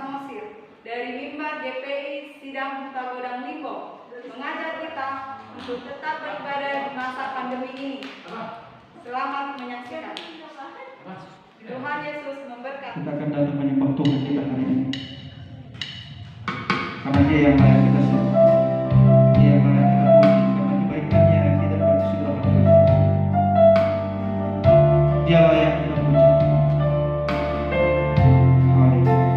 Samosir dari mimbar GPI Sidang Huta Limbo mengajar kita untuk tetap beribadah di masa pandemi ini. Selamat menyaksikan. Tuhan Yesus memberkati. Kita akan datang menyembah Tuhan kita hari ini, karena Dia yang layak kita sembah, Dia yang layak kita puji, karena kebaikannya yang tidak sudah berdosa. Dia layak kita puji. Haleluya.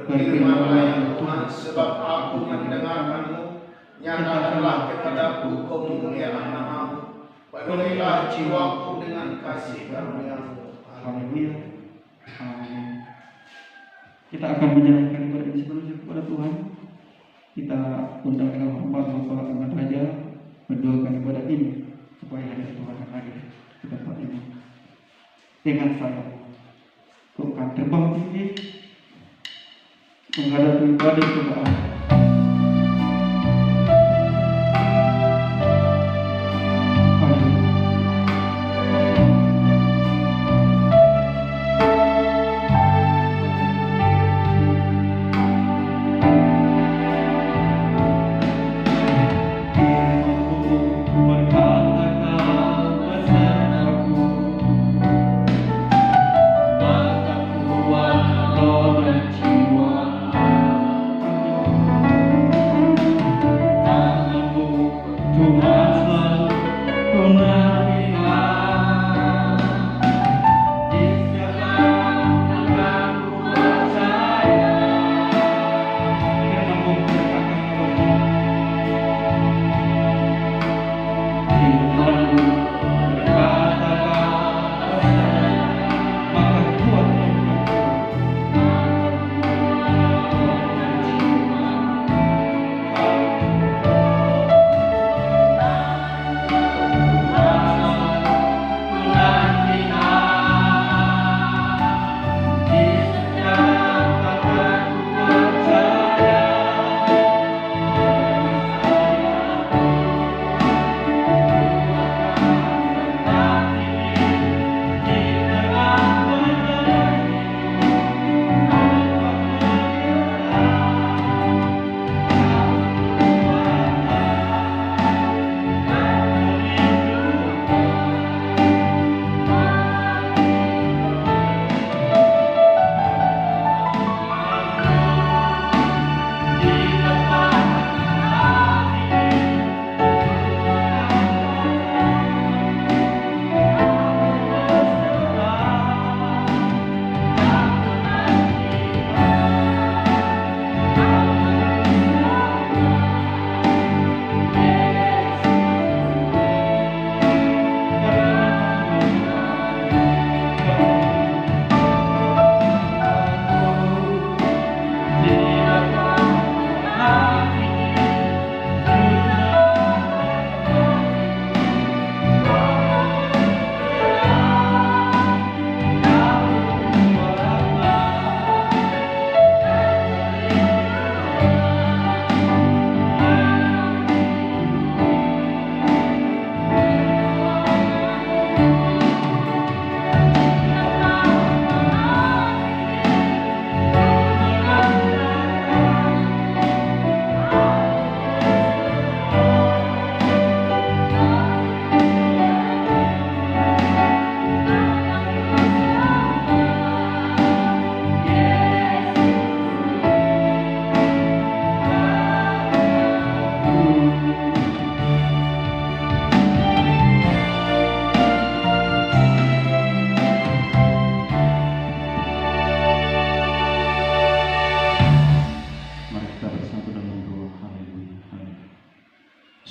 Berfirmanlah ya Tuhan, sebab aku mendengarkan-Mu, nyatakanlah kepadaku kemuliaan nama-Mu, penuhilah jiwaku dengan kasih karunia-Mu. Haleluya. Amin. Kita akan menyerahkan ibadah ini sepenuhnya kepada Tuhan. Kita undang dengan hormat Bapak Ahmad Raja mendoakan ibadah ini supaya hari Tuhan akan hadir di tempat ini. Dengan saya, aku akan terbang tinggi menghadapi badai cobaan.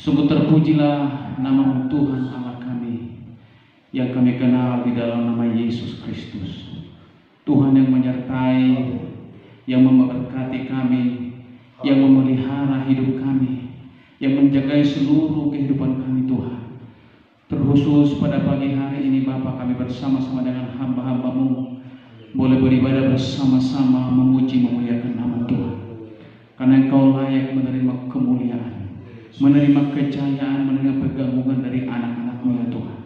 Sungguh terpujilah nama Tuhan Allah kami yang kami kenal di dalam nama Yesus Kristus. Tuhan yang menyertai, yang memberkati kami, yang memelihara hidup kami, yang menjaga seluruh kehidupan kami Tuhan. Terkhusus pada pagi hari ini Bapa, kami bersama-sama dengan hamba-hamba-Mu boleh beribadah bersama-sama memuji memuliakan nama Tuhan. Karena Engkau layak menerima kemuliaan, menerima kejayaan, menerima pergabungan dari anak-anak-Mu ya Tuhan.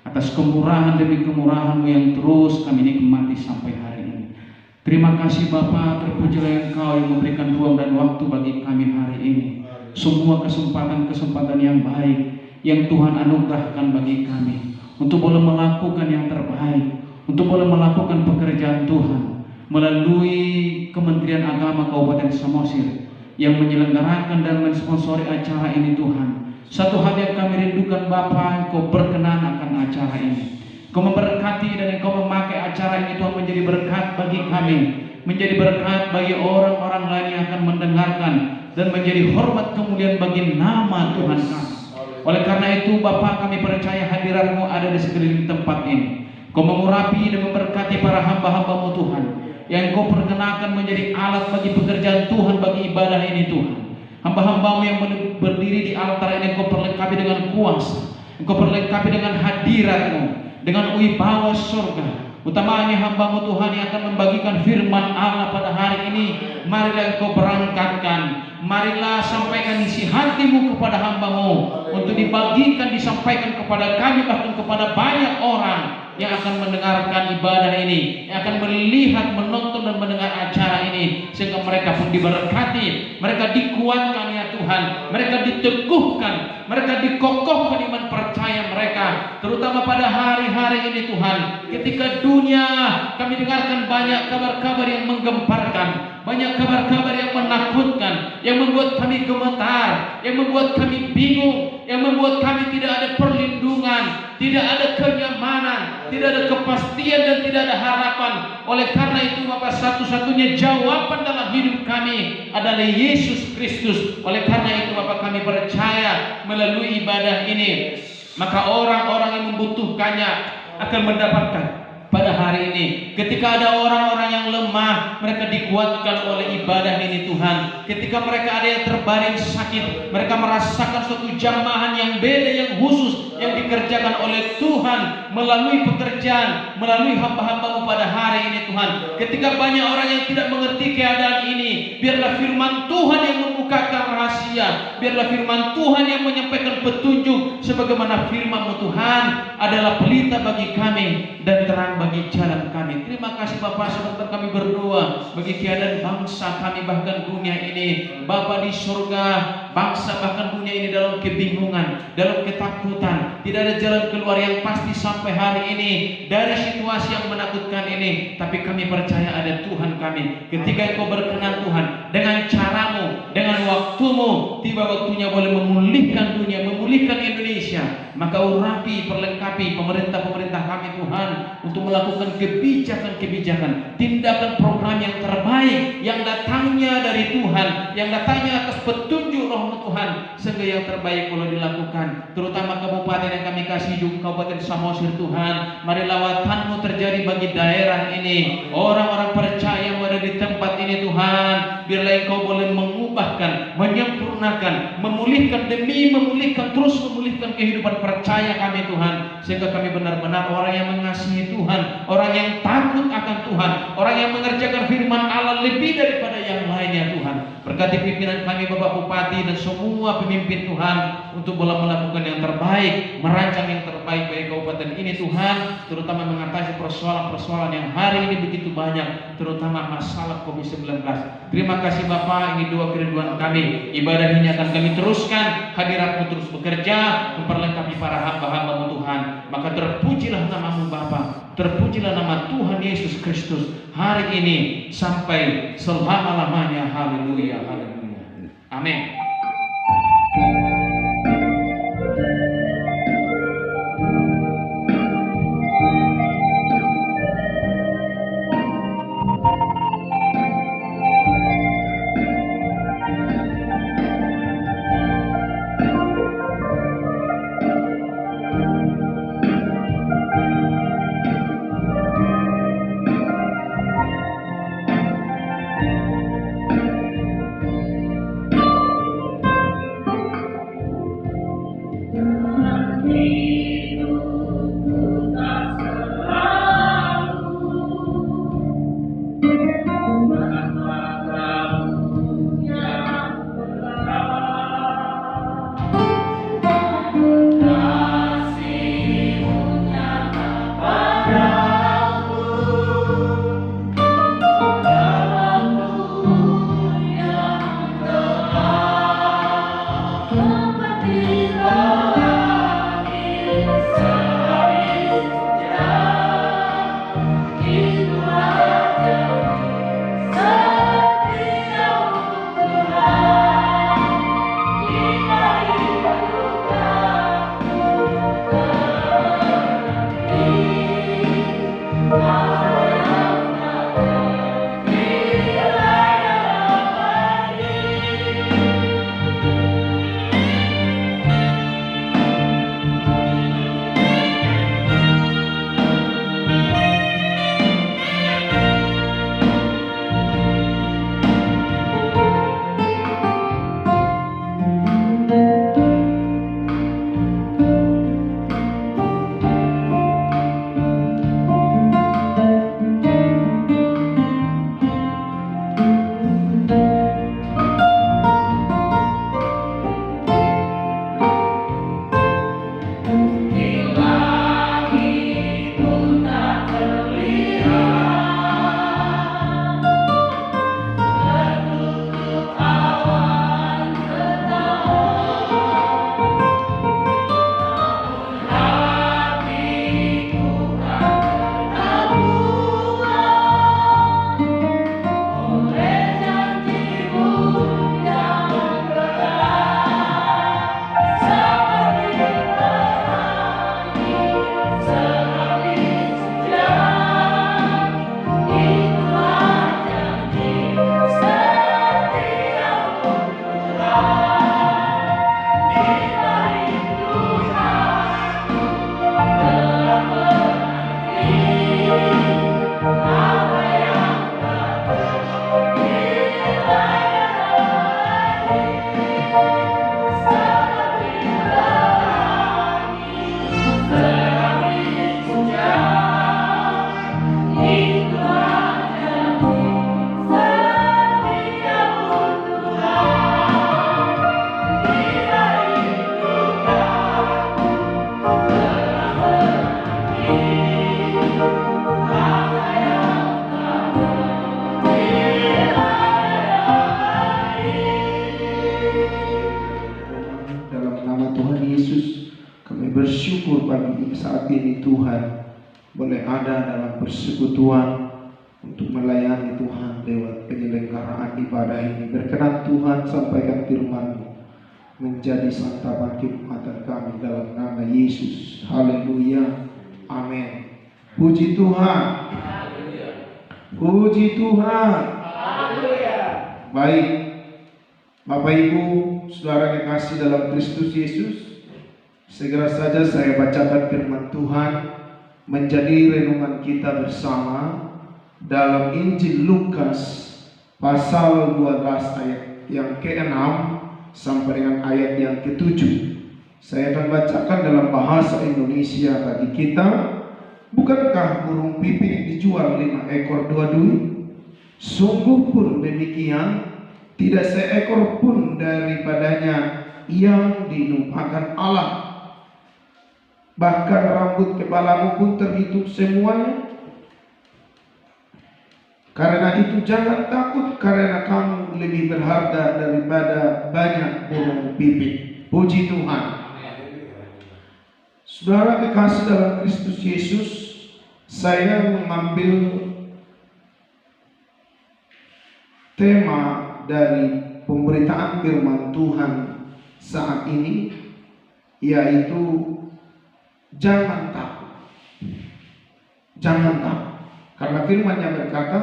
Atas kemurahan demi kemurahan-Mu yang terus kami nikmati sampai hari ini. Terima kasih Bapa, terpujilah Engkau yang memberikan ruang dan waktu bagi kami hari ini. Semua kesempatan-kesempatan yang baik yang Tuhan anugerahkan bagi kami untuk boleh melakukan yang terbaik, untuk boleh melakukan pekerjaan Tuhan melalui Kementerian Agama Kabupaten Samosir yang menyelenggarakan dan mensponsori acara ini Tuhan. Satu hal yang kami rindukan Bapa, Engkau berkenan akan acara ini. Engkau memberkati dan Engkau memakai acara ini Tuhan menjadi berkat bagi kami, menjadi berkat bagi orang orang lain yang akan mendengarkan dan menjadi hormat kemuliaan bagi nama Tuhan kami. Oleh karena itu Bapa, kami percaya hadirat-Mu ada di sekeliling tempat ini. Kau mengurapi dan memberkati para hamba-hamba-Mu Tuhan, yang Kau perkenakan menjadi alat bagi pekerjaan Tuhan, bagi ibadah ini Tuhan. Hamba-hamba-Mu yang berdiri di altar ini Kau perlengkapi dengan kuasa, Engkau perlengkapi dengan hadirat-Mu, dengan wibawa surga. Utamanya hamba-Mu Tuhan yang akan membagikan firman Allah pada hari ini. Marilah Engkau berangkatkan, marilah sampaikan isi hati-Mu kepada hamba-Mu untuk dibagikan, disampaikan kepada kami, bahkan kepada banyak orang yang akan mendengarkan ibadah ini, yang akan melihat, menonton dan mendengar acara ini, sehingga mereka pun diberkati, mereka dikuatkan ya Tuhan, mereka diteguhkan, mereka dikokohkan iman percaya mereka, terutama pada hari-hari ini Tuhan, ketika dunia kami dengarkan banyak kabar-kabar yang menggemparkan, banyak kabar-kabar yang menakutkan, yang membuat kami gemetar, yang membuat kami bingung, yang membuat kami tidak ada perlindungan, tidak ada kenyamanan, tidak ada kepastian dan tidak ada harapan. Oleh karena itu Bapak, satu-satunya jawaban dalam hidup kami adalah Yesus Kristus. Oleh karena itu Bapak, kami percaya melalui ibadah ini, maka orang-orang yang membutuhkannya akan mendapatkan pada hari ini. Ketika ada orang-orang yang lemah, mereka dikuatkan oleh ibadah ini Tuhan. Ketika mereka ada yang terbaring sakit, mereka merasakan suatu jamahan yang beda, yang khusus, yang dikerjakan oleh Tuhan melalui pekerjaan, melalui hamba-hamba-Mu pada hari ini Tuhan. Ketika banyak orang yang tidak mengerti keadaan ini, biarlah firman Tuhan yang membukakan rahasia, biarlah firman Tuhan yang menyampaikan petunjuk, sebagaimana firman-Mu Tuhan adalah pelita bagi kami dan terang bagi jalan kami. Terima kasih Bapak, sebentar kami berdoa bagi keadaan bangsa kami, bahkan dunia ini. Bapa di surga, bangsa bahkan dunia ini dalam kebingungan, dalam ketakutan, tidak ada jalan keluar yang pasti sampai hari ini dari situasi yang menakutkan ini. Tapi kami percaya ada Tuhan kami. Ketika Engkau berkenan Tuhan, dengan caramu, dengan waktumu, tiba waktunya boleh memulihkan dunia, memulihkan Indonesia, maka urapi, perlengkapi pemerintah-pemerintah kami Tuhan, untuk melakukan kebijakan-kebijakan, tindakan program yang terbaik, yang datangnya dari Tuhan, yang datangnya atas petunjuk Roh-Mu Tuhan, sehingga yang terbaik boleh dilakukan. Terutama kabupaten yang kami kasih juga, Kabupaten Samosir Tuhan, mari lawatan-Mu terjadi bagi daerah ini, orang-orang percaya yang ada di tempat ini Tuhan. Biarlah Engkau boleh mengubahkan, menyempurnakan, memulihkan demi memulihkan, terus memulihkan kehidupan percaya kami Tuhan, sehingga kami benar-benar orang yang mengasihi Tuhan, orang yang takut akan Tuhan, orang yang mengerjakan firman Allah lebih daripada yang lainnya Tuhan. Berkati pimpinan kami Bapak Bupati dan semua pemimpin Tuhan, untuk boleh melakukan yang terbaik, merancang yang terbaik bagi kabupaten ini Tuhan, terutama mengatasi persoalan-persoalan yang hari ini begitu banyak, terutama masalah COVID-19. Terima kasih Bapak, ini doa kerinduan kami. Ibadah ini akan kami teruskan, hadirat-Mu terus bekerja, memperlengkapi para hamba-hamba-Mu Tuhan. Maka terpujilah nama-Mu Bapa, terpujilah nama Tuhan Yesus Kristus hari ini sampai selama-lamanya. Haleluya, haleluya. Amin. Tuhan boleh ada dalam persekutuan untuk melayani Tuhan lewat penyelenggaraan ibadah ini. Berkenan Tuhan sampaikan firman-Mu menjadi santapan kenikmatan kami dalam nama Yesus. Haleluya. Amin. Puji Tuhan. Puji Tuhan. Baik, Bapak Ibu, saudara kekasih dalam Kristus Yesus, segera saja saya bacakan firman Tuhan menjadi renungan kita bersama dalam Injil Lukas pasal 12 ayat yang ke-6 sampai dengan ayat yang ke-7. Saya akan bacakan dalam bahasa Indonesia bagi kita. Bukankah burung pipit dijual 5 ekor 2 duit? Sungguh pun demikian, tidak seekor pun daripadanya yang dinumpahkan Allah. Bahkan rambut kepalamu pun terhitung semuanya. Karena itu jangan takut, karena kamu lebih berharga daripada banyak burung pipit. Puji Tuhan. Saudara kekasih dalam Kristus Yesus, saya mengambil tema dari pemberitaan firman Tuhan saat ini, yaitu jangan takut. Jangan takut. Karena firman-Nya berkata,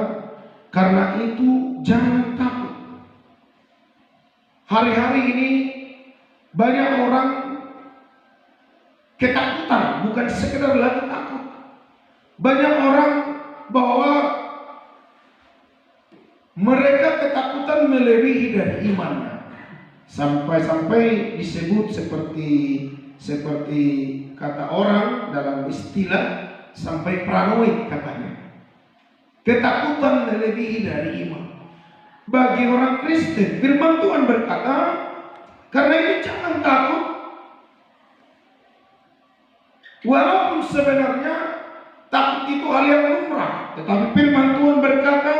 karena itu jangan takut. Hari-hari ini banyak orang ketakutan, bukan sekedar lagi takut. Banyak orang bahwa mereka ketakutan melebihi dari imannya. Sampai-sampai disebut seperti kata orang dalam istilah sampai paranoid katanya. Ketakutan melebihi dari iman. Bagi orang Kristen, firman Tuhan berkata, karena ini jangan takut. Walaupun sebenarnya takut itu hal yang lumrah, tetapi firman Tuhan berkata,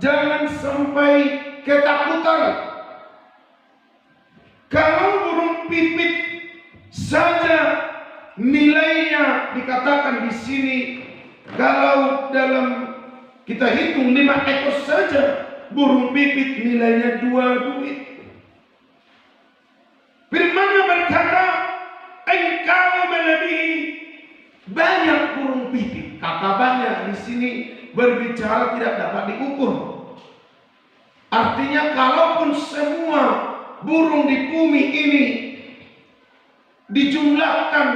jangan sampai ketakutan. Kalau burung pipit saja nilainya dikatakan di sini, kalau dalam kita hitung 5 ekor saja burung pipit nilainya 2 duit. Firman-Nya berkata, engkau melebihi banyak burung pipit. Kata banyak di sini berbicara tidak dapat diukur. Artinya kalaupun semua burung di bumi ini dijumlahkan,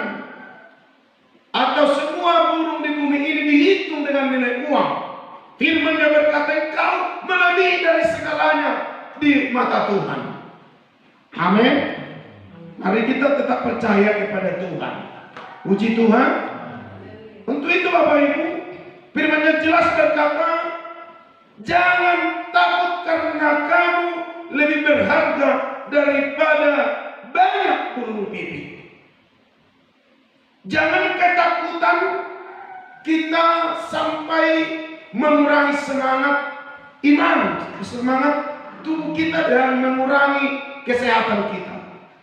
atau semua burung di bumi ini dihitung dengan nilai uang, firman-Nya berkata engkau melebihi dari segalanya di mata Tuhan. Amin. Mari kita tetap percaya kepada Tuhan. Puji Tuhan. Untuk itu Bapak Ibu, firman-Nya jelas berkata, jangan takut karena kamu lebih berharga daripada banyak burung pipit. Jangan ketakutan kita sampai mengurangi semangat iman, semangat tubuh kita, dan mengurangi kesehatan kita.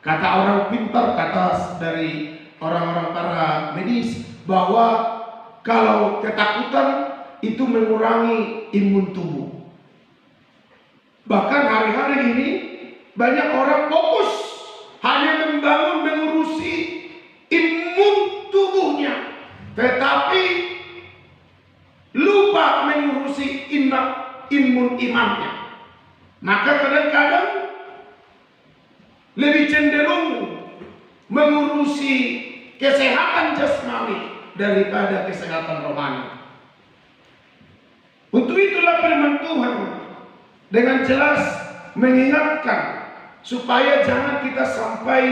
Kata orang pintar, kata dari orang-orang para medis, bahwa kalau ketakutan itu mengurangi imun tubuh. Bahkan hari-hari ini banyak orang fokus hanya mengurusi imun tubuhnya, tetapi lupa mengurusi imun imannya. Maka kadang-kadang lebih cenderung mengurusi kesehatan jasmani daripada kesehatan rohani. Untuk itulah firman Tuhan dengan jelas mengingatkan supaya jangan kita sampai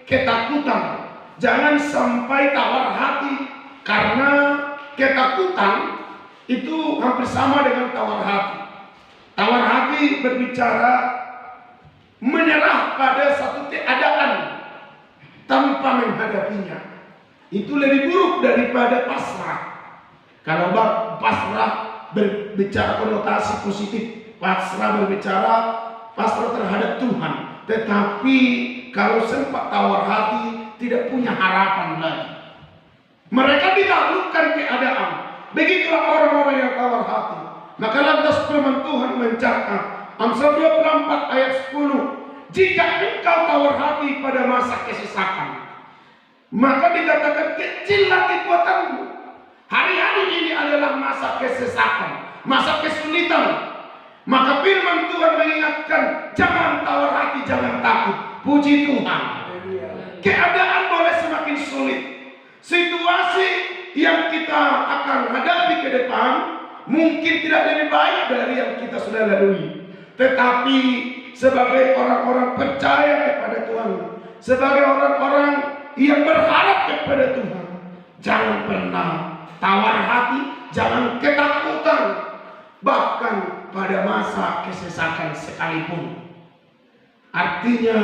ketakutan, jangan sampai tawar hati, karena ketakutan itu hampir sama dengan tawar hati. Tawar hati berbicara menyerah pada satu keadaan tanpa menghadapinya. Itu lebih buruk daripada pasrah. Kalau pasrah berbicara konotasi positif, pasrah berbicara pasrah terhadap Tuhan. Tetapi kalau sempat tawar hati, tidak punya harapan lagi. Mereka ditaklukkan keadaan. Begitulah orang-orang yang tawar hati. Maka lantas firman Tuhan mencatat Amsal 24 ayat 10, jika engkau tawar hati pada masa kesesakan, maka dikatakan kecillah kekuatanmu. Hari-hari ini adalah masa kesesakan, masa kesulitan. Maka firman Tuhan mengingatkan, jangan tawar hati, jangan takut. Puji Tuhan. Keadaan boleh semakin sulit. Situasi yang kita akan hadapi ke depan mungkin tidak lebih baik dari yang kita sudah lalui. Tetapi sebagai orang-orang percaya kepada Tuhan, sebagai orang-orang yang berharap kepada Tuhan, jangan pernah tawar hati, jangan ketakutan. Bahkan pada masa kesesakan sekalipun. Artinya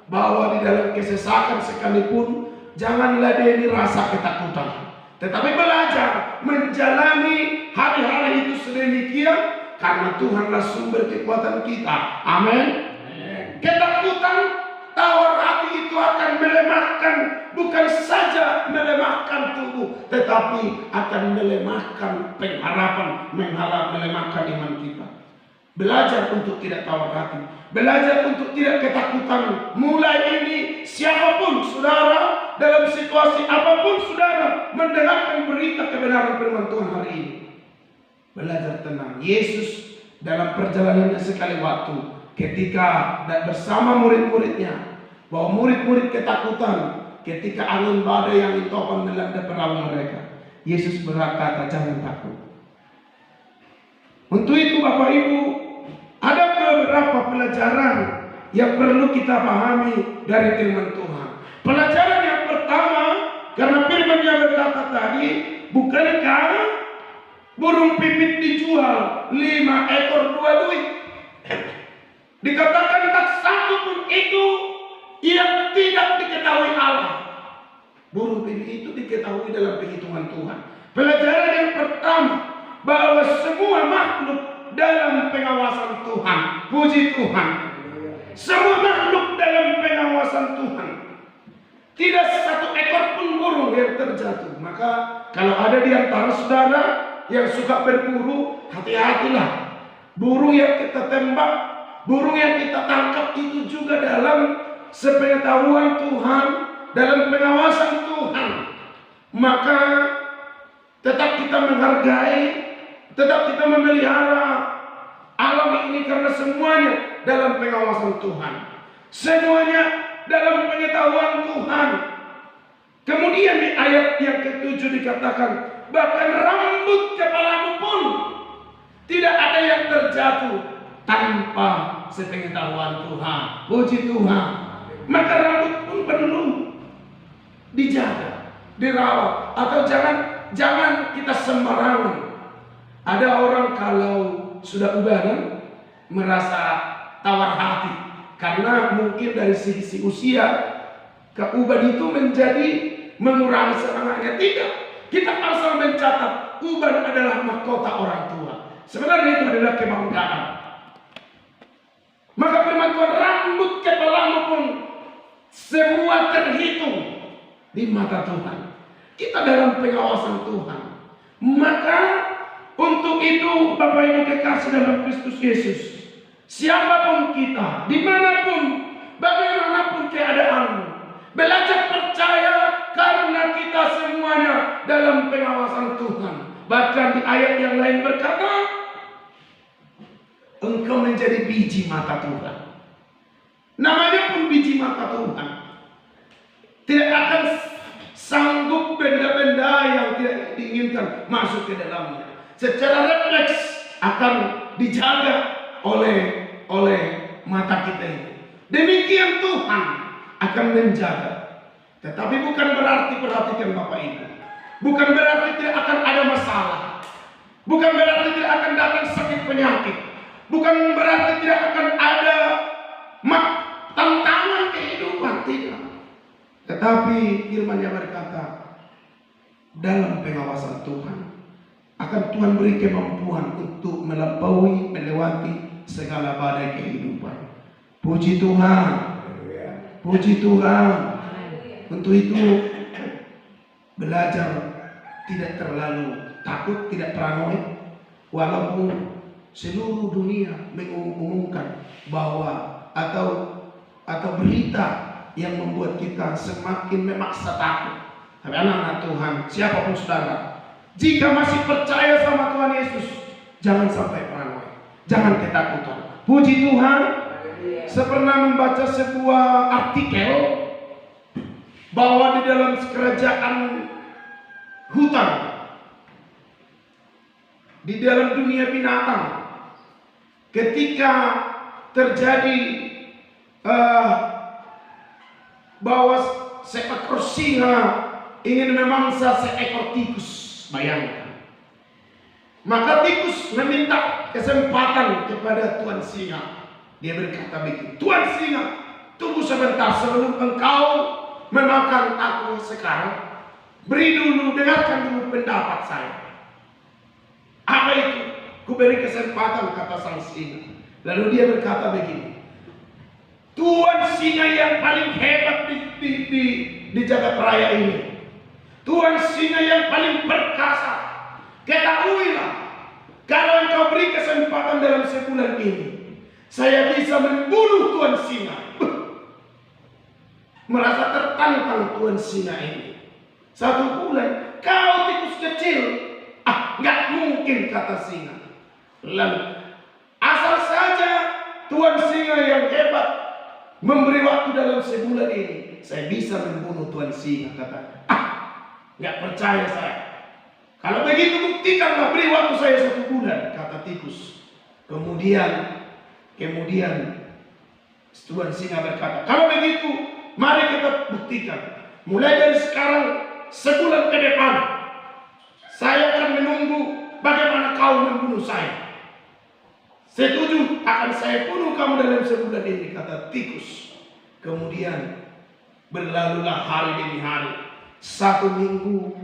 bahwa di dalam kesesakan sekalipun jangan ladeni rasa ketakutan, tetapi belajar menjalani hari-hari itu sedemikian karena Tuhanlah sumber kekuatan kita. Amin. Ketakutan, tawar hati itu akan melemahkan, bukan saja melemahkan tubuh, tetapi akan melemahkan pengharapan, melemahkan iman kita. Belajar untuk tidak tawar hati, belajar untuk tidak ketakutan. Mulai ini siapapun saudara, dalam situasi apapun saudara mendengarkan berita kebenaran firman Tuhan hari ini, belajar tenang. Yesus dalam perjalanannya sekali waktu ketika bersama murid-muridnya, bahwa murid-murid ketakutan ketika angin badai yang topan melanda perahu mereka. Yesus berkata, jangan takut. Untuk itu Bapak Ibu, ada beberapa pelajaran yang perlu kita pahami dari firman Tuhan. Pelajaran yang pertama, karena firman-Nya berkata tadi, bukankah burung pipit dijual 5 ekor 2 duit? Dikatakan tak satu pun itu yang tidak diketahui Allah. Burung pipit itu diketahui dalam perhitungan Tuhan. Pelajaran yang pertama, bahwa semua makhluk dalam pengawasan Tuhan. Puji Tuhan. Semua makhluk dalam pengawasan Tuhan. Tidak satu ekor pun burung yang terjatuh. Maka kalau ada di antara saudara yang suka berburu, hati-hatilah. Burung yang kita tembak, burung yang kita tangkap itu juga dalam sepengetahuan Tuhan, dalam pengawasan Tuhan. Maka tetap kita menghargai, tetap kita memelihara alam ini karena semuanya dalam pengawasan Tuhan. Semuanya dalam pengetahuan Tuhan. Kemudian di ayat yang ke-7 dikatakan, bahkan rambut kepalamu pun tidak ada yang terjatuh tanpa sepengetahuan Tuhan. Puji Tuhan. Maka rambut pun perlu dijaga, dirawat, atau jangan kita sembarangan. Ada orang kalau sudah ubanan merasa tawar hati karena mungkin dari sisi usia keuban itu menjadi mengurangi semangatnya. Tidak, kita asal mencatat uban adalah mahkota orang tua. Sebenarnya itu adalah kebanggaan. Maka firman Tuhan, rambut kepalamu pun semua terhitung di mata Tuhan. Kita dalam pengawasan Tuhan. Maka untuk itu Bapak Ibu kekasih dalam Kristus Yesus, siapapun kita, dimanapun, bagaimanapun keadaan, belajar percaya karena kita semuanya dalam pengawasan Tuhan. Bahkan di ayat yang lain berkata, engkau menjadi biji mata Tuhan. Namanya pun biji mata Tuhan. Tidak akan sanggup benda-benda yang tidak diinginkan masuk ke dalamnya. Secara refleks akan dijaga oleh mata kita ini. Demikian Tuhan akan menjaga. Tetapi bukan berarti, perhatikan Bapak Ibu, bukan berarti tidak akan ada masalah. Bukan berarti tidak akan datang sakit penyakit. Bukan berarti tidak akan ada tantangan kehidupan, tidak. Tetapi firman-Nya berkata, dalam pengawasan Tuhan akan Tuhan beri kemampuan untuk melewati segala badai kehidupan. Puji Tuhan. Puji Tuhan. Untuk itu belajar tidak terlalu takut, tidak paranoid, walaupun seluruh dunia mengumumkan bahwa atau berita yang membuat kita semakin memaksa takut. Tapi anak-anak Tuhan, siapapun saudara, jika masih percaya sama Tuhan Yesus, jangan sampai paranoid, jangan ketakutan. Puji Tuhan, saya pernah membaca sebuah artikel bahwa di dalam kerajaan hutan, di dalam dunia binatang, ketika terjadi bahwa seekor singa ingin memangsa seekor tikus, bayangkan. Maka tikus meminta kesempatan kepada Tuan Singa. Dia berkata begini, Tuan Singa, tunggu sebentar sebelum engkau memakan aku sekarang. Beri dulu, dengarkan dulu pendapat saya. Apa itu? Ku beri kesempatan, kata sang singa. Lalu dia berkata begini, Tuan Singa yang paling hebat di jagat raya ini, Tuan Singa yang paling perkasa, ketahuilah, kalau engkau beri kesempatan dalam sebulan ini, saya bisa membunuh Tuan Singa. Merasa tertantang Tuan Singa ini. 1 bulan, kau tikus kecil. Nggak mungkin, kata singa. Lalu, asal saja Tuan Singa yang hebat memberi waktu dalam sebulan ini, saya bisa membunuh Tuan Singa, kata. Nggak percaya saya. Kalau begitu buktikanlah, beri waktu saya 1 bulan, kata tikus. Kemudian Tuan Singa berkata, kalau begitu mari kita buktikan. Mulai dari sekarang, sebulan ke depan, saya akan menunggu bagaimana kau membunuh saya. Setuju, akan saya bunuh kamu dalam sebulan ini, kata tikus. Kemudian berlalulah hari demi hari. 1 minggu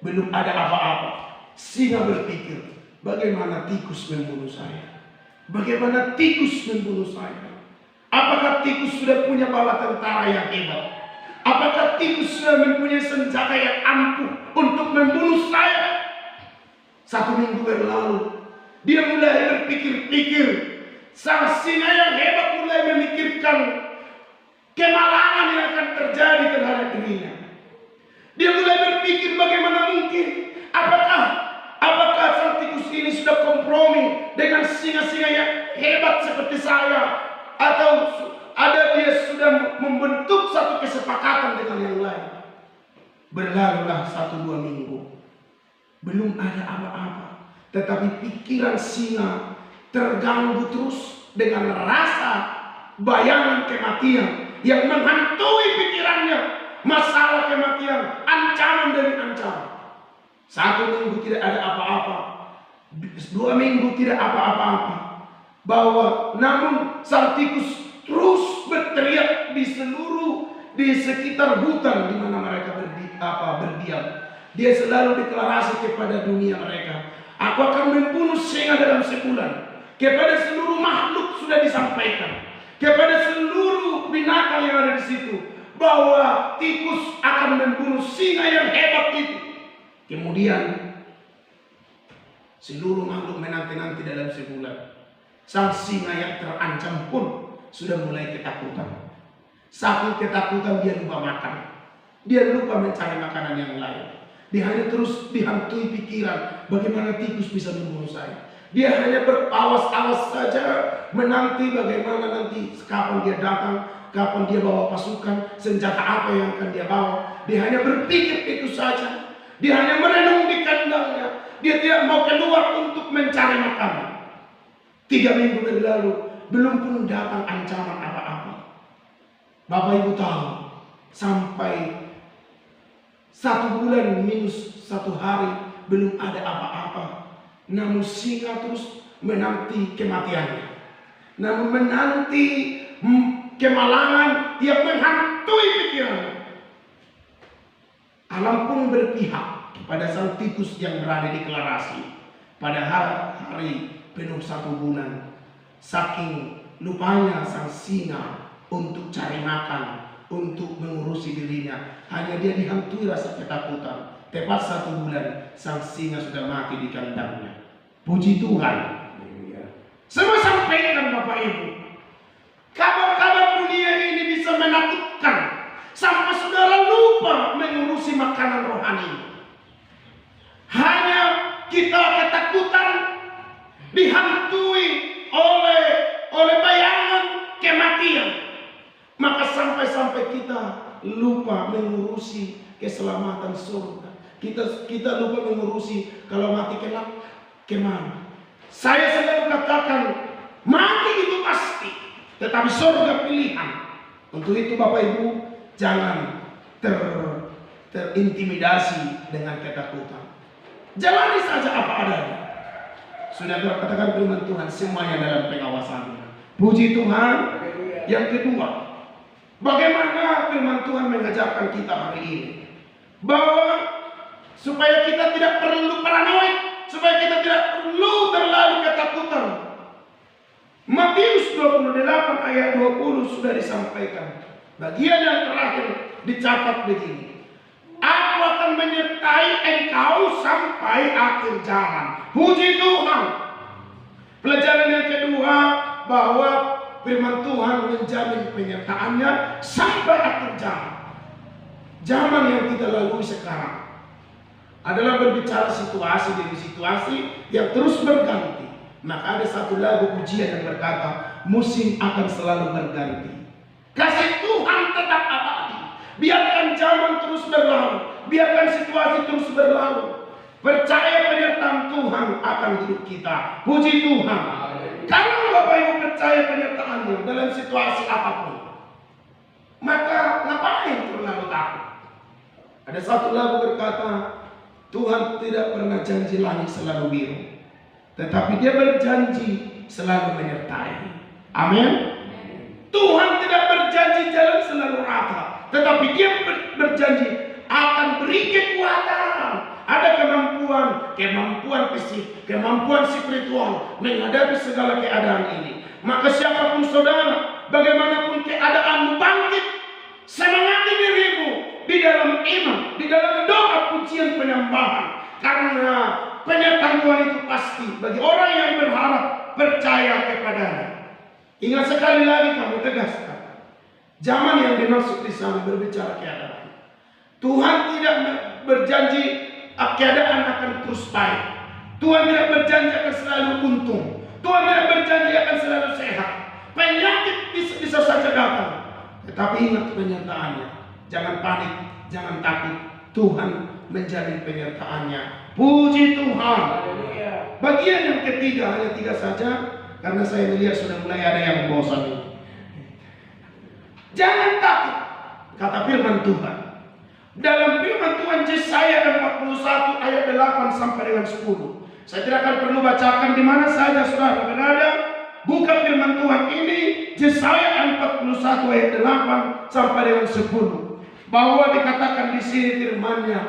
belum ada apa-apa. Singa berpikir, bagaimana tikus membunuh saya? Bagaimana tikus membunuh saya? Apakah tikus sudah punya bala tentara yang hebat? Apakah tikus sudah mempunyai senjata yang ampuh untuk membunuh saya? 1 minggu berlalu, dia mulai berpikir-pikir. Sang singa yang hebat mulai memikirkan kemalangan yang akan terjadi terhadap dirinya. Dia mulai berpikir, bagaimana mungkin? Apakah sang tikus ini sudah kompromi dengan singa-singa yang hebat seperti saya? Atau dia sudah membentuk satu kesepakatan dengan yang lain? Berlalulah 1-2 minggu, belum ada apa-apa. Tetapi pikiran singa terganggu terus dengan rasa bayangan kematian yang menghantui pikirannya. Masalah kematian, ancaman dari ancaman. 1 minggu tidak ada apa-apa, 2 minggu tidak apa-apa. Namun sang tikus terus berteriak di sekitar hutan di mana mereka berdiam. Dia selalu deklarasi kepada dunia mereka, aku akan membunuh singa dalam sebulan. Kepada seluruh makhluk sudah disampaikan, kepada seluruh binatang yang ada di situ, bahwa tikus akan membunuh singa yang hebat itu. Kemudian seluruh makhluk menanti-nanti dalam sebulan. Sang singa yang terancam pun sudah mulai ketakutan. Saking ketakutan dia lupa makan. Dia lupa mencari makanan yang lain. Dia hanya terus dihantui pikiran, bagaimana tikus bisa membunuh saya. Dia hanya berawas-awas saja, menanti bagaimana nanti kapan dia datang, kapan dia bawa pasukan, senjata apa yang akan dia bawa. Dia hanya berpikir itu saja. Dia hanya merenung di kandangnya. Dia tidak mau keluar untuk mencari makanan. 3 minggu berlalu, belum pun datang ancaman apa-apa. Bapak Ibu tahu, sampai 1 bulan minus 1 hari belum ada apa-apa. Namun singa terus menanti kematiannya. Namun menanti kemalangan yang menghantui pikirannya. Alam pun berpihak pada sang tikus yang berada deklarasi. Pada hari penuh 1 bulan, saking lupanya sang singa untuk cari makan, untuk mengurusi dirinya. Hanya dia dihantui rasa ketakutan. Tepat 1 bulan, sang singa sudah mati di kandangnya. Puji Tuhan. Semua sampaikan Bapak Ibu. Kabar-kabar dunia ini bisa menakutkan. Sampai saudara lupa mengurusi makanan rohani. Hanya kita ketakutan, dihantui oleh bayangan kematian. Maka sampai-sampai kita lupa mengurusi keselamatan surga. Kita lupa mengurusi kalau mati kelak kemana. Saya selalu katakan mati itu pasti, tetapi surga pilihan. Untuk itu Bapak Ibu jangan terintimidasi dengan ketakutan. Jalani saja apa adanya. Sudah katakan firman Tuhan, semuanya dalam pengawasannya. Puji Tuhan. Yang kedua, bagaimana firman Tuhan mengajarkan kita hari ini? Bahwa supaya kita tidak perlu paranoid, supaya kita tidak perlu terlalu ketakutan. Matius 28 ayat 20 sudah disampaikan. Bagian yang terakhir dicatat begini. Aku akan menyertai engkau sampai akhir zaman. Puji Tuhan. Pelajaran yang kedua, bahwa firman Tuhan menjamin penyertaannya sampai akhir zaman. Zaman yang kita lalui sekarang adalah berbicara situasi demi situasi yang terus berganti. Maka ada satu lagu pujian yang berkata, musim akan selalu berganti. Kasih Tuhan tetap abadi. Biarkan zaman terus berlalu, biarkan situasi terus berlalu. Percaya penyertaan Tuhan akan hidup kita. Puji Tuhan. Kalau Bapak Ibu percaya penyertaannya dalam situasi apapun, maka ngapain terlalu takut? Ada satu lagu berkata, Tuhan tidak pernah janji langit selalu biru, tetapi Dia berjanji selalu menyertai. Amin. Tuhan tidak berjanji jalan selalu rata, tetapi Dia berjanji akan beri kekuatan. Ada kemampuan fisik, kemampuan spiritual menghadapi segala keadaan ini. Maka siapapun saudara, bagaimanapun keadaanmu, bangkit, semangati dirimu di dalam iman, di dalam doa, pujian, penyembahan. Karena penyertaan Tuhan itu pasti bagi orang yang berharap, percaya kepadanya. Ingat sekali lagi kami tegaskan, zaman yang dimaksud di sana berbicara keadaan. Tuhan tidak berjanji keadaan akan terus baik. Tuhan tidak berjanji akan selalu untung. Tuhan tidak berjanji akan selalu sehat. Penyakit bisa saja datang, tetapi ingat penyertaannya. Jangan panik, jangan takut. Tuhan menjamin penyertaannya. Puji Tuhan. Bagian yang ketiga, hanya 3 saja, karena saya melihat sudah mulai ada yang bosan ini. Jangan takut, kata firman Tuhan. Dalam firman Tuhan Yesaya 41 ayat 8 sampai dengan 10. Saya tidak akan perlu bacakan di mana saja saudara berada. Buka firman Tuhan ini, Yesaya 41 ayat 8 sampai dengan 10. Bahwa dikatakan di sini firman-Nya,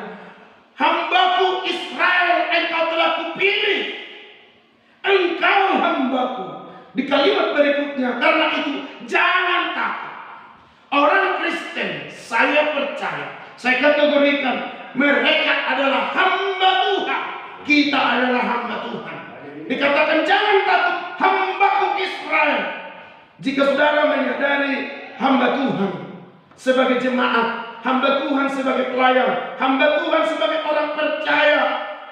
hambaku Israel engkau telah kupilih. Engkau hambaku. Di kalimat berikutnya, karena itu jangan takut. Orang Kristen, saya percaya, saya kategorikan mereka adalah hamba Tuhan. Kita adalah hamba Tuhan. Dikatakan jangan takut, hambaku Israel. Jika saudara menyadari hamba Tuhan sebagai jemaat, hamba Tuhan sebagai pelayan, hamba Tuhan sebagai orang percaya,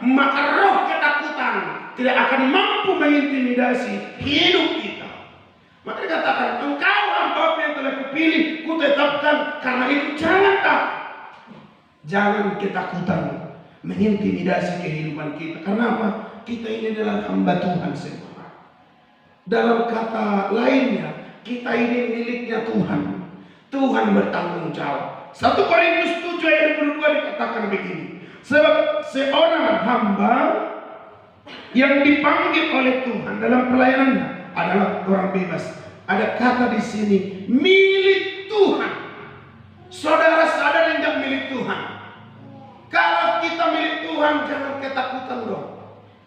maka roh ketakutan tidak akan mampu mengintimidasi hidup kita. Maka dikatakan, engkau hamba yang telah kupilih, kutetapkan, karena itu jangan takut. Jangan ketakutan mengintimidasi kehidupan kita. Kenapa? Kita ini adalah hamba Tuhan semua. Dalam kata lainnya, kita ini miliknya Tuhan. Tuhan bertanggung jawab. 1 Korintus 7 ayat 22 dikatakan begini. Sebab seorang hamba yang dipanggil oleh Tuhan dalam pelayanannya adalah orang bebas. Ada kata di sini, milik Tuhan. Saudara sadar enggak milik Tuhan? Kalau kita milik Tuhan, jangan ketakutan dong.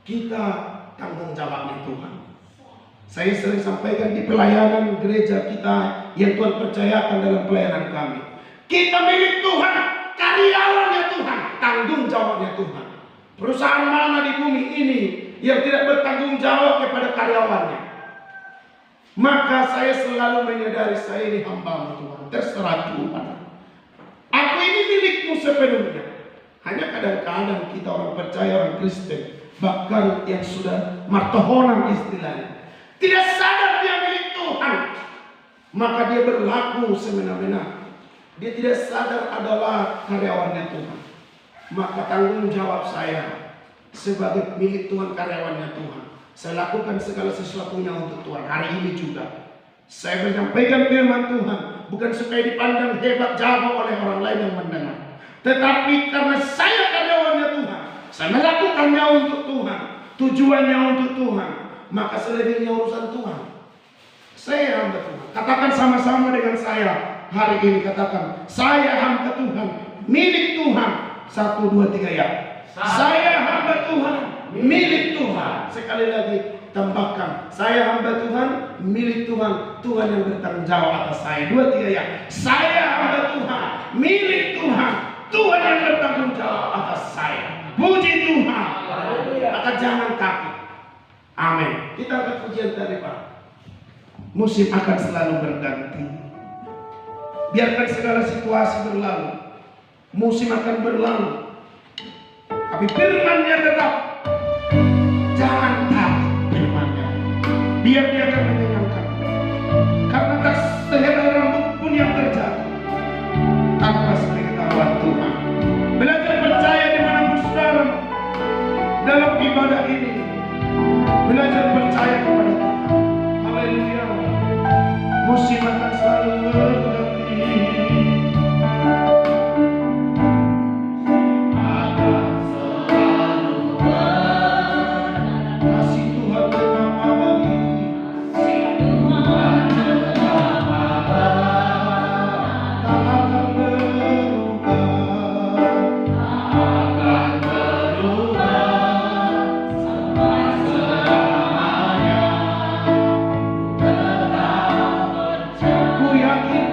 Kita tanggung jawabnya Tuhan. Saya sering sampaikan di pelayanan gereja kita yang Tuhan percayakan dalam pelayanan kami. Kita milik Tuhan, karyawannya Tuhan, tanggung jawabnya Tuhan. Perusahaan mana di bumi ini yang tidak bertanggung jawab kepada karyawannya? Maka saya selalu menyadari saya ini hamba Tuhan, terserah Tuhan. Aku ini milikmu sepenuhnya. Hanya kadang-kadang kita orang percaya, orang Kristen, bahkan yang sudah martohonan istilahnya, tidak sadar dia milik Tuhan. Maka dia berlaku semena-mena. Dia tidak sadar adalah karyawannya Tuhan. Maka tanggung jawab saya sebagai milik Tuhan, karyawannya Tuhan, saya lakukan segala sesuatunya untuk Tuhan. Hari ini juga saya menyampaikan firman Tuhan bukan supaya dipandang hebat jago oleh orang lain yang mendengar, tetapi karena saya karyawannya Tuhan, saya melakukannya untuk Tuhan, tujuannya untuk Tuhan. Maka selebihnya urusan Tuhan. Saya hamba Tuhan. Katakan sama-sama dengan saya hari ini, katakan, saya hamba Tuhan, milik Tuhan. 1, 2, 3 ya. Saya hamba Tuhan, milik Tuhan. Sekali lagi tambahkan, saya hamba Tuhan, milik Tuhan. Tuhan yang bertanggung jawab atas saya. 2, 3 ya. Saya hamba Tuhan, milik Tuhan. Tuhan yang bertanggung jawab atas saya. Puji Tuhan. Maka jangan takut. Amin. Kita akan pujian dari Pak. Musim akan selalu berganti. Biarkan segala situasi berlalu. Musim akan berlalu. Tapi firman-Nya tetap. Jangan takut firman-Nya. Biar dia akan menyenangkan. Karena tak sehelai rambut pun yang terjatuh tanpa sepengetahuan Tuhan. Belajar percaya dimanapun saudara dalam ibadah ini. Belajar percaya kepada Tuhan. Haleluya. Musim akan selalu berganti. Kasih Tuhan tetap abadi. Tak akan berubah. Ku yakin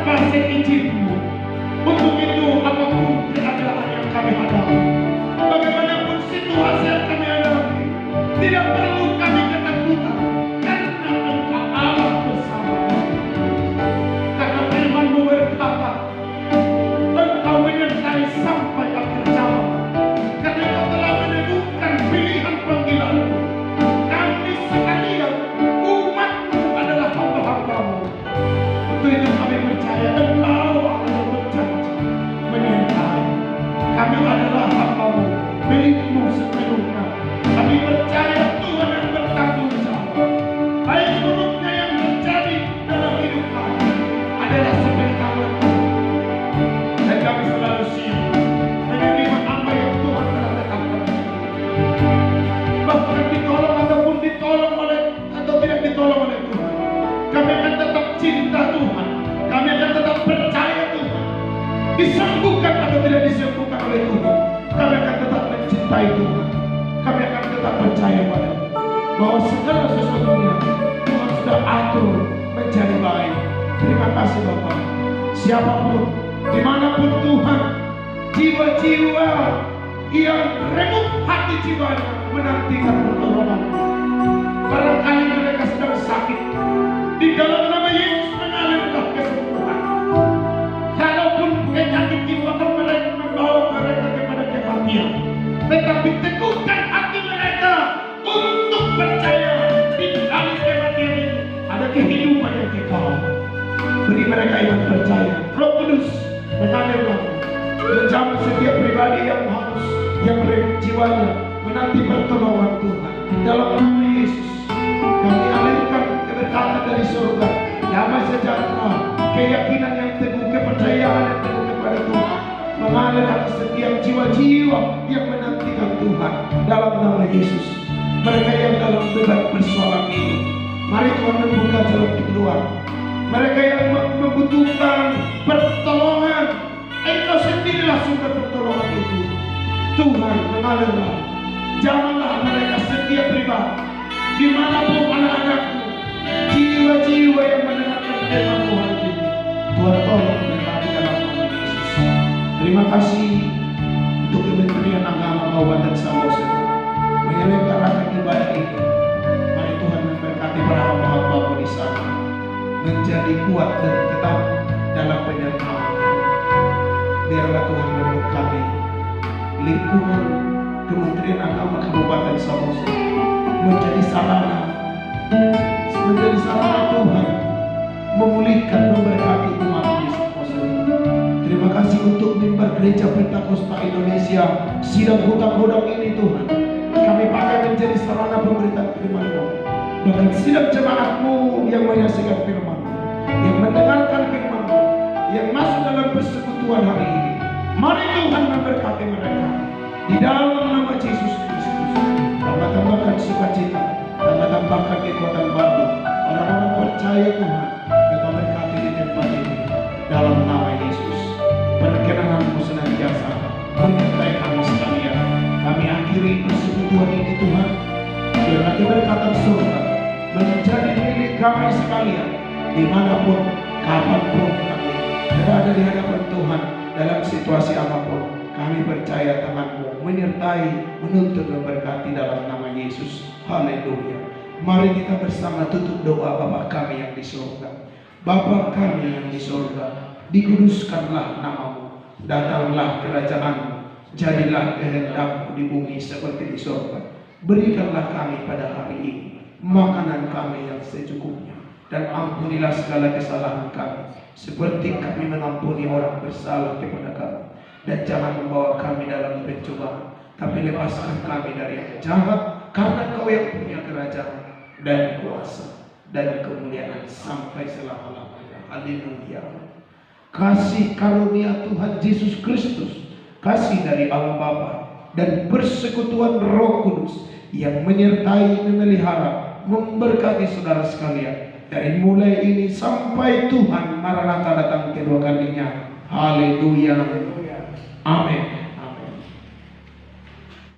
kasih izin-Mu. Untuk itu apapun keadaan yang kami hadapi, bagaimanapun situasi yang kami hadapi, tidak perlu kami ketakutan, karena Engkau Allah bersama kami. Karena firman-Mu berkata, Engkau menyertai sampai akhir zaman. Karena Engkau telah menentukan pilihan panggilan-Mu. Kami sekalian, umat-Mu adalah hamba-hamba-Mu. Untuk itu kami percaya Engkau Allah berjanji menyertai. Kami adalah hamba-Mu, milik-Mu sepenuhnya. Kami percaya Tuhan yang bertanggung jawab. Baik buruknya yang terjadi dalam hidup kami adalah sepengetahuan Tuhan. Dan kami selalu siap menerima apa yang Tuhan telah tetapkan. Bahkan ditolong ataupun ditolong oleh atau tidak ditolong oleh Tuhan, kami akan tetap cinta Tuhan. Kami akan tetap percaya Tuhan. Disembuhkan atau tidak disembuhkan oleh Tuhan, kami akan tetap mencintai Tuhan. Kami akan tetap percaya pada bahwa segala sesuatunya Tuhan sudah atur menjadi baik. Terima kasih Bapak. Siapapun, dimanapun Tuhan, jiwa-jiwa yang remuk hati jiwanya menantikan pertolongan. Barangkali mereka sedang sakit, di dalam nama Yesus mengalirkan kesembuhan. Kalaupun penyakit jiwa mereka membawa mereka kepada kematian, tetapi teguhkan hati mereka untuk percaya di dalam kematian ini ada kehidupan yang kekal. Beri mereka iman percaya. Roh Kudus mengalirlah, menjamin setiap pribadi yang harus, yang jiwanya menanti pertolongan Tuhan. Dalam nama Yesus, kami alirkan keberkatan dari surga, damai sejahtera, keyakinan yang teguh, kepercayaan yang teguh kepada Tuhan, mengalir atas setiap jiwa-jiwa yang menantikan Tuhan. Dalam nama Yesus, mereka yang dalam beban persoalan ini, mari Tuhan membuka jalan keluar. Mereka yang membutuhkan pertolongan, Engkau sendirilah sumber pertolongan itu. Tuhan mengalirlah, janganlah mereka setiap pribadi, dimanapun anak-anakmu, jiwa-jiwa yang mendengarkan firman Tuhan ini, Tuhan tolong mereka di dalam nama Yesus. Terima kasih untuk Kementerian Agama Kabupaten Samosir menyelenggarakan ibadah ini. Mari Tuhan memberkati para hamba-hamba di sana, menjadi kuat dan tetap dalam penyertaan. Biarlah Tuhan memberkati lingkungan Kementerian Agama Kabupaten Samosir menjadi sarana Tuhan memulihkan, memberkati umat di Samosir. Terima kasih untuk mimbar Gereja Pentakosta Indonesia Sidang Hutang-Hutang ini Tuhan. Kami pakai menjadi sarana pemberitaan firman-Mu. Bahkan sidang jemaat-Mu yang menyaksikan firman-Mu, yang mendengarkan firman-Mu, yang masuk dalam persekutuan hari ini. Mari Tuhan memberkati mereka di dalam nama Yesus Kristus. Tambah-tambahkan sukacita, tambah-tambahkan kekuatan baru. Orang-orang percaya Tuhan, Engkau berkati di tempat ini dalam nama Yesus. Perkenan-Mu senantiasa menyertai kami sekalian. Kami akhiri persekutuan ini Tuhan, biarlah keberkatan surga menjadi milik kami sekalian, dimanapun, kapanpun kami berada di hadapan Tuhan dalam situasi apapun. Kami percaya tangan-Mu menyertai, menuntun, memberkati dalam nama Yesus. Haleluya. Mari kita bersama tutup doa Bapa kami yang di surga. Bapa kami yang di surga, dikuduskanlah nama-Mu, datanglah kerajaan-Mu, jadilah kehendak-Mu di bumi seperti di surga. Berikanlah kami pada hari ini makanan kami yang secukupnya, dan ampunilah segala kesalahan kami seperti kami mengampuni orang bersalah kepada kami. Dan jangan membawa kami dalam pencobaan, tapi lepaskan kami dari yang jahat, karena Engkau yang punya kerajaan dan kuasa dan kemuliaan sampai selama-lamanya. Haleluya. Kasih karunia Tuhan Yesus Kristus, kasih dari Allah Bapa, dan persekutuan Roh Kudus yang menyertai, memelihara, memberkati saudara sekalian dari mulai ini sampai Tuhan Maranatha datang kedua kalinya. Haleluya. Amin.